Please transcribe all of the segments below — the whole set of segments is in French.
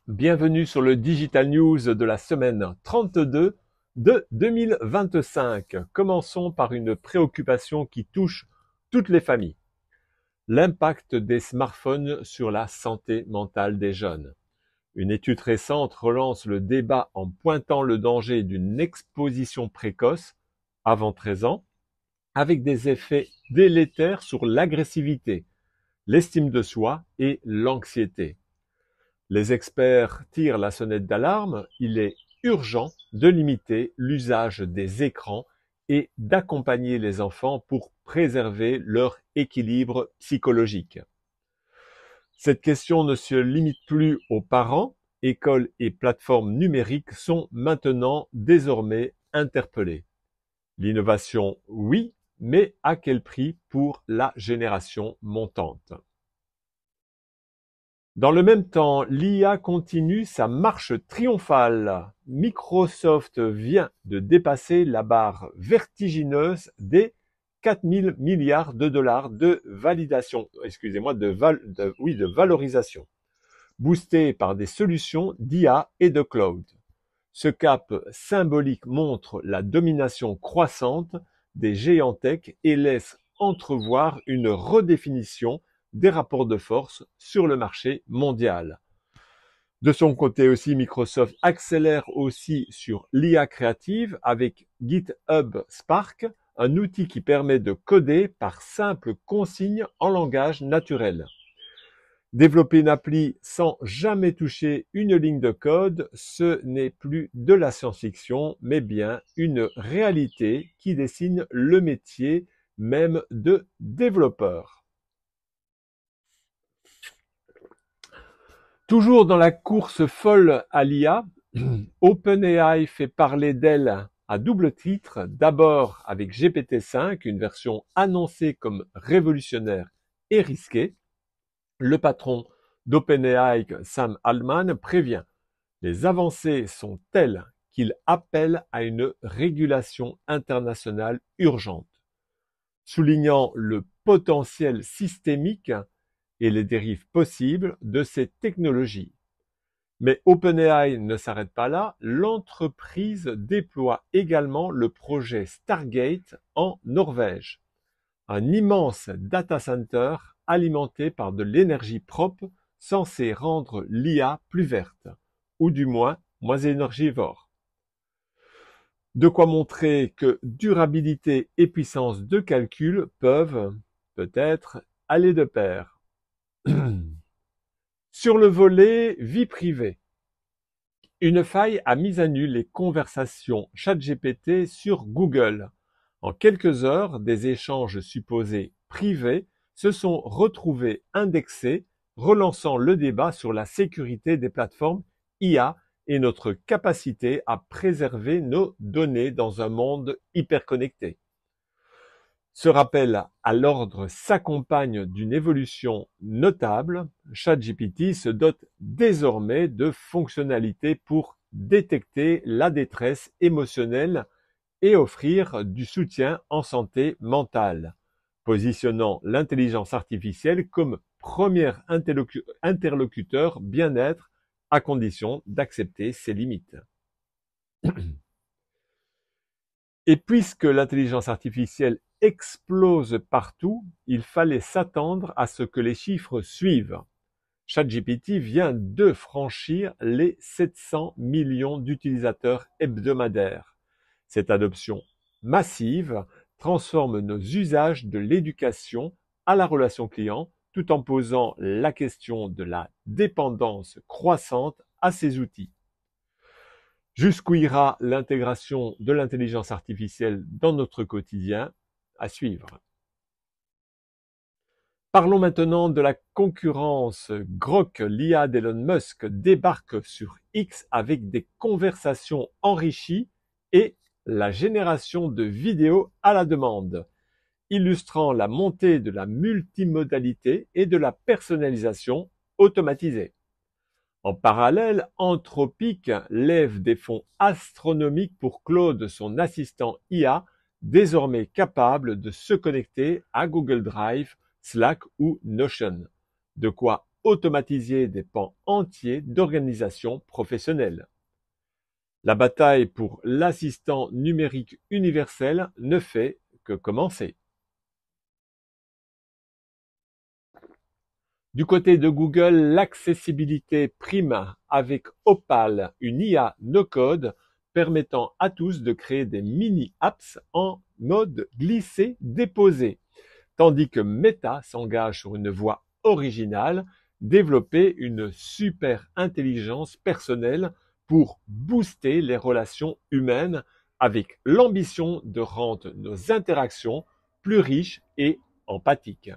Bienvenue sur le Digital News de la semaine 32 de 2025. Commençons par une préoccupation qui touche toutes les familles. L'impact des smartphones sur la santé mentale des jeunes. Une étude récente relance le débat en pointant le danger d'une exposition précoce, avant 13 ans, avec des effets délétères sur l'agressivité, l'estime de soi et l'anxiété. Les experts tirent la sonnette d'alarme, il est urgent de limiter l'usage des écrans et d'accompagner les enfants pour préserver leur équilibre psychologique. Cette question ne se limite plus aux parents, écoles et plateformes numériques sont maintenant désormais interpellées. L'innovation, oui, mais à quel prix pour la génération montante? Dans le même temps, l'IA continue sa marche triomphale. Microsoft vient de dépasser la barre vertigineuse des 4 000 milliards de dollars de validation, de valorisation, boosté par des solutions d'IA et de cloud. Ce cap symbolique montre la domination croissante des géants tech et laisse entrevoir une redéfinition des rapports de force sur le marché mondial. De son côté aussi, Microsoft accélère aussi sur l'IA créative avec GitHub Spark, un outil qui permet de coder par simple consigne en langage naturel. Développer une appli sans jamais toucher une ligne de code, ce n'est plus de la science-fiction, mais bien une réalité qui dessine le métier même de développeur. Toujours dans la course folle à l'IA, OpenAI fait parler d'elle à double titre, d'abord avec GPT-5, une version annoncée comme révolutionnaire et risquée. Le patron d'OpenAI, Sam Altman, prévient: les avancées sont telles qu'il appelle à une régulation internationale urgente, soulignant le potentiel systémique et les dérives possibles de ces technologies. Mais OpenAI ne s'arrête pas là, l'entreprise déploie également le projet Stargate en Norvège, un immense data center alimenté par de l'énergie propre censé rendre l'IA plus verte, ou du moins énergivore. De quoi montrer que durabilité et puissance de calcul peuvent, peut-être, aller de pair. Sur le volet vie privée, une faille a mis à nu les conversations ChatGPT sur Google. En quelques heures, des échanges supposés privés se sont retrouvés indexés, relançant le débat sur la sécurité des plateformes IA et notre capacité à préserver nos données dans un monde hyperconnecté. Ce rappel à l'ordre s'accompagne d'une évolution notable. ChatGPT se dote désormais de fonctionnalités pour détecter la détresse émotionnelle et offrir du soutien en santé mentale, positionnant l'intelligence artificielle comme premier interlocuteur bien-être à condition d'accepter ses limites. Et puisque l'intelligence artificielle explose partout, il fallait s'attendre à ce que les chiffres suivent. ChatGPT vient de franchir les 700 millions d'utilisateurs hebdomadaires. Cette adoption massive transforme nos usages de l'éducation à la relation client, tout en posant la question de la dépendance croissante à ces outils. Jusqu'où ira l'intégration de l'intelligence artificielle dans notre quotidien? À suivre. Parlons maintenant de la concurrence. Grok, l'IA d'Elon Musk, débarque sur X avec des conversations enrichies et la génération de vidéos à la demande, illustrant la montée de la multimodalité et de la personnalisation automatisée. En parallèle, Anthropic lève des fonds astronomiques pour Claude, son assistant IA, désormais capable de se connecter à Google Drive, Slack ou Notion. De quoi automatiser des pans entiers d'organisations professionnelles. La bataille pour l'assistant numérique universel ne fait que commencer. Du côté de Google, l'accessibilité prime avec Opal, une IA no-code permettant à tous de créer des mini-apps en mode glisser-déposer, tandis que Meta s'engage sur une voie originale, développer une super intelligence personnelle pour booster les relations humaines avec l'ambition de rendre nos interactions plus riches et empathiques.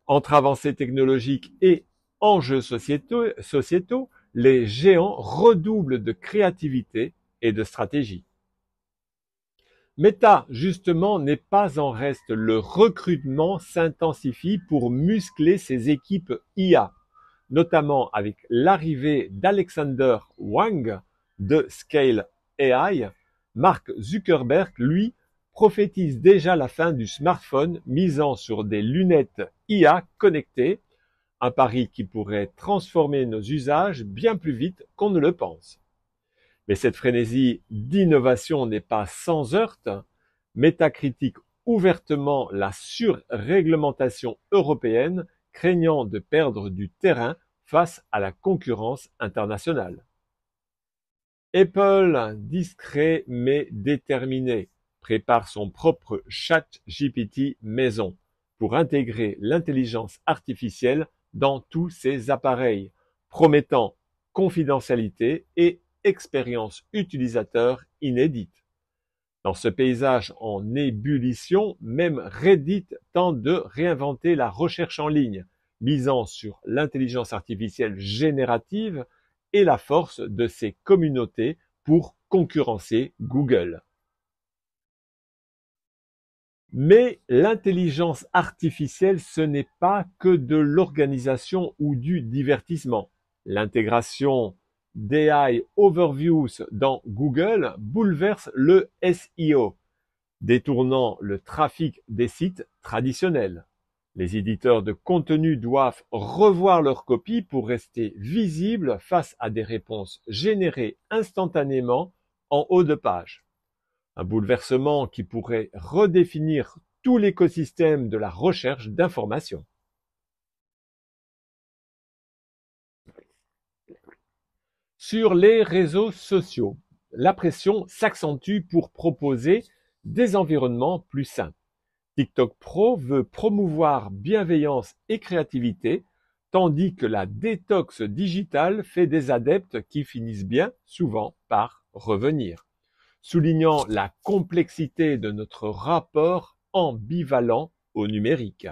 Entre avancées technologiques et enjeux sociétaux, les géants redoublent de créativité et de stratégie. Meta, justement, n'est pas en reste. Le recrutement s'intensifie pour muscler ses équipes IA, notamment avec l'arrivée d'Alexander Wang de Scale AI. Mark Zuckerberg, lui, prophétise déjà la fin du smartphone, misant sur des lunettes IA connectées, un pari qui pourrait transformer nos usages bien plus vite qu'on ne le pense. Mais cette frénésie d'innovation n'est pas sans heurts. Meta critique ouvertement la surréglementation européenne, craignant de perdre du terrain face à la concurrence internationale. Apple, discret mais déterminé, prépare son propre ChatGPT maison pour intégrer l'intelligence artificielle dans tous ses appareils, promettant confidentialité et expérience utilisateur inédite. Dans ce paysage en ébullition, même Reddit tente de réinventer la recherche en ligne, misant sur l'intelligence artificielle générative et la force de ses communautés pour concurrencer Google. Mais l'intelligence artificielle, ce n'est pas que de l'organisation ou du divertissement. L'intégration d'AI Overviews dans Google bouleverse le SEO, détournant le trafic des sites traditionnels. Les éditeurs de contenu doivent revoir leur copie pour rester visibles face à des réponses générées instantanément en haut de page. Un bouleversement qui pourrait redéfinir tout l'écosystème de la recherche d'informations. Sur les réseaux sociaux, la pression s'accentue pour proposer des environnements plus sains. TikTok Pro veut promouvoir bienveillance et créativité, tandis que la détox digitale fait des adeptes qui finissent bien souvent par revenir, soulignant la complexité de notre rapport ambivalent au numérique.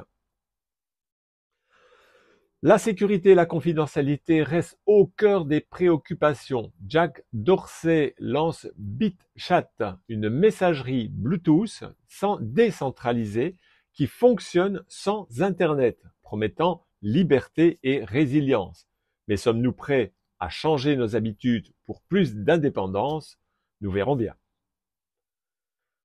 La sécurité et la confidentialité restent au cœur des préoccupations. Jack Dorsey lance BitChat, une messagerie Bluetooth décentralisée qui fonctionne sans Internet, promettant liberté et résilience. Mais sommes-nous prêts à changer nos habitudes pour plus d'indépendance? Nous verrons bien.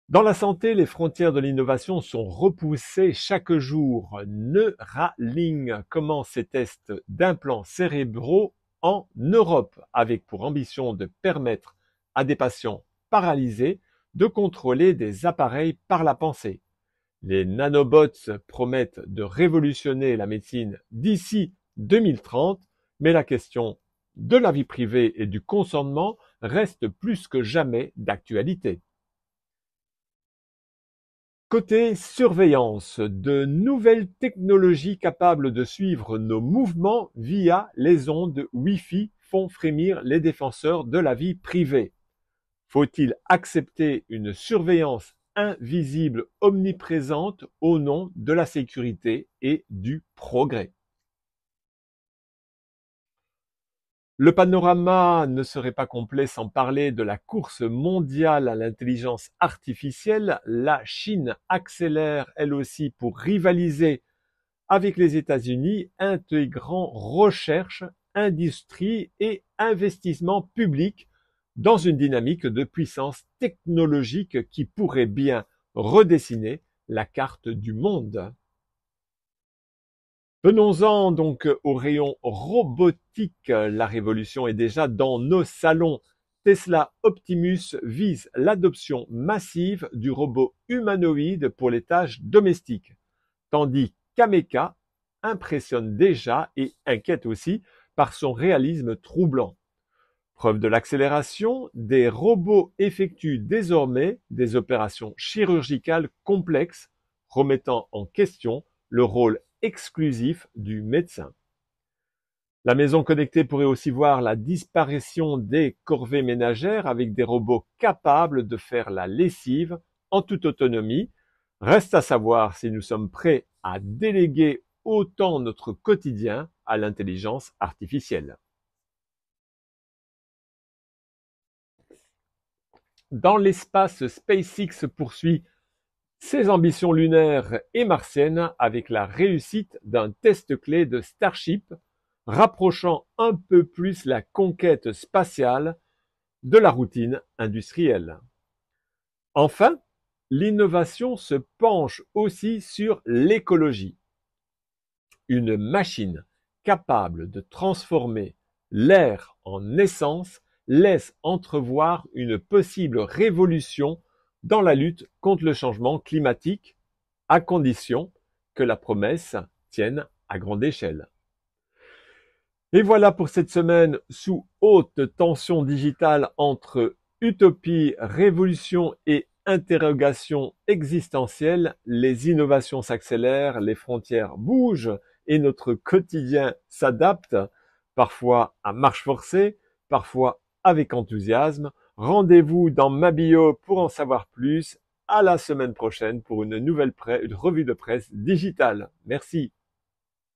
Dans la santé, les frontières de l'innovation sont repoussées chaque jour. Neuralink commence ses tests d'implants cérébraux en Europe, avec pour ambition de permettre à des patients paralysés de contrôler des appareils par la pensée. Les nanobots promettent de révolutionner la médecine d'ici 2030, mais la question de la vie privée et du consentement reste plus que jamais d'actualité. Côté surveillance, de nouvelles technologies capables de suivre nos mouvements via les ondes Wi-Fi font frémir les défenseurs de la vie privée. Faut-il accepter une surveillance invisible omniprésente au nom de la sécurité et du progrès? Le panorama ne serait pas complet sans parler de la course mondiale à l'intelligence artificielle. La Chine accélère elle aussi pour rivaliser avec les États-Unis, intégrant recherche, industrie et investissement public dans une dynamique de puissance technologique qui pourrait bien redessiner la carte du monde. Venons-en donc au rayon robotique. La révolution est déjà dans nos salons. Tesla Optimus vise l'adoption massive du robot humanoïde pour les tâches domestiques, tandis qu'Ameca impressionne déjà et inquiète aussi par son réalisme troublant. Preuve de l'accélération, des robots effectuent désormais des opérations chirurgicales complexes, remettant en question le rôle exclusif du médecin. La maison connectée pourrait aussi voir la disparition des corvées ménagères avec des robots capables de faire la lessive en toute autonomie. Reste à savoir si nous sommes prêts à déléguer autant notre quotidien à l'intelligence artificielle. Dans l'espace, SpaceX poursuit ses ambitions lunaires et martiennes avec la réussite d'un test clé de Starship, rapprochant un peu plus la conquête spatiale de la routine industrielle. Enfin, l'innovation se penche aussi sur l'écologie. Une machine capable de transformer l'air en essence laisse entrevoir une possible révolution dans la lutte contre le changement climatique, à condition que la promesse tienne à grande échelle. Et voilà pour cette semaine sous haute tension digitale entre utopie, révolution et interrogation existentielle. Les innovations s'accélèrent, les frontières bougent et notre quotidien s'adapte, parfois à marche forcée, parfois avec enthousiasme. Rendez-vous dans ma bio pour en savoir plus. À la semaine prochaine pour une nouvelle revue de presse digitale. Merci.